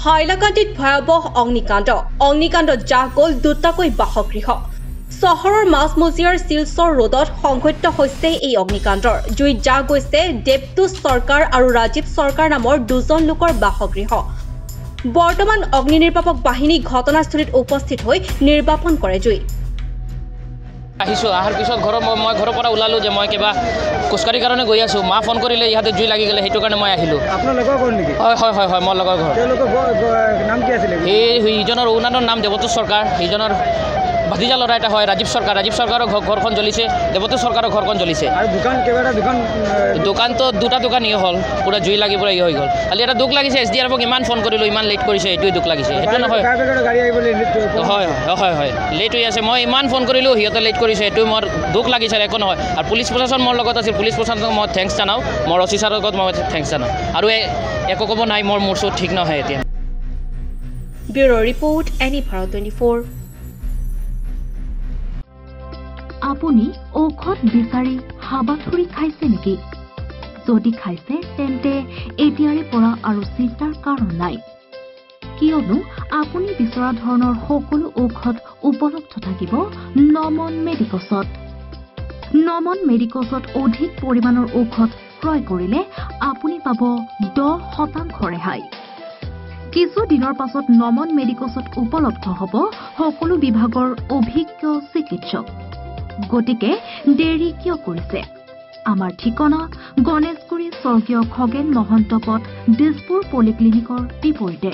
হাইলাকান্দিত ভয়াবহ অগ্নিকাণ্ড জাহ গ'ল দুটাকৈ বাসগৃহ। চহৰৰ মাজমজিয়াৰ শিলচৰ ৰোডত সংঘটিত হৈছে এই অগ্নিকাণ্ডৰ। জুইত জাহ গৈছে দেৱতোষ চৰকাৰ আৰু ৰাজীৱ চৰকাৰ নামৰ দুজন লোকৰ বাসগৃহ। বৰ্তমান অগ্নি নিৰ্বাপক বাহিনী ঘটনাস্থলীত উপস্থিত হৈ নিৰ্বাপন কৰে জুই। আহাৰ পিছত মই ঘৰৰ পৰা ওলালো যে মই কিবা খোজকাঢ়িৰ কাৰণে গৈ আছোঁ। মা ফোন কৰিলে ইয়াতে জুই লাগি গ'লে, সেইটো কাৰণে মই আহিলোঁ। আপোনাৰ লগৰ ঘৰ নেকি? হয় মোৰ লগৰ ঘৰ। নাম কি আছিলে? ইজনৰ অৰুণাচলৰ নাম দেৱতোষ চৰকাৰ, ইজনৰ ভাতিজা ল'ৰা এটা হয় ৰাজীৱ চৰকাৰৰ ঘৰখন জ্বলিছে, দেৱতোষ চৰকাৰৰ ঘৰখন জ্বলিছে। আৰু দোকানটো দুটা দোকান হ'ল, পুৰা জুই লাগি পুৰা হৈ গ'ল। খালি এটা দুখ লাগিছে, SDRFক ইমান ফোন কৰিলোঁ, ইমান লেট কৰিছে, এইটোৱে দুখ লাগিছে। সেইটো নহয়, হয় লেট হৈ আছে। মই ইমান ফোন কৰিলোঁ, সিহঁতে লেট কৰিছে, এইটো মোৰ দুখ লাগিছে, একো নহয়। আৰু পুলিচ প্ৰশাসন মোৰ লগত আছিল, পুলিচ প্ৰশাসনক মই থেংকছ জনাওঁ, মোৰ OC ছাৰৰ লগত মই থেংকছ জনাওঁ। আৰু একো ক'ব নাই, মোৰ চোট ঠিক নহয় এতিয়া। Bureau' report, any Bharat 24। আপুনি ঔষধ বিচাৰি হাবাথুৰি খাইছে নেকি? যদি খাইছে তেন্তে এতিয়াৰে পৰা আৰু চিন্তাৰ কাৰণ নাই, কিয়নো আপুনি বিচৰা ধৰণৰ সকলো ঔষধ উপলব্ধ থাকিব নমন মেডিকছত। নমন মেডিকছত অধিক পৰিমাণৰ ঔষধ ক্ৰয় কৰিলে আপুনি পাব 10% ৰেহাই। কিছু দিনৰ পাছত নমন মেডিকছত উপলব্ধ হ'ব সকলো বিভাগৰ অভিজ্ঞ চিকিৎসক। গতিকে দেৰি কিয় কৰিছে? আমাৰ ঠিকনা গণেশগুৰি স্বৰ্গীয় খগেন মহন্ত পথ, দিছপুৰ পলিক্লিনিকৰ বিপৰীতে।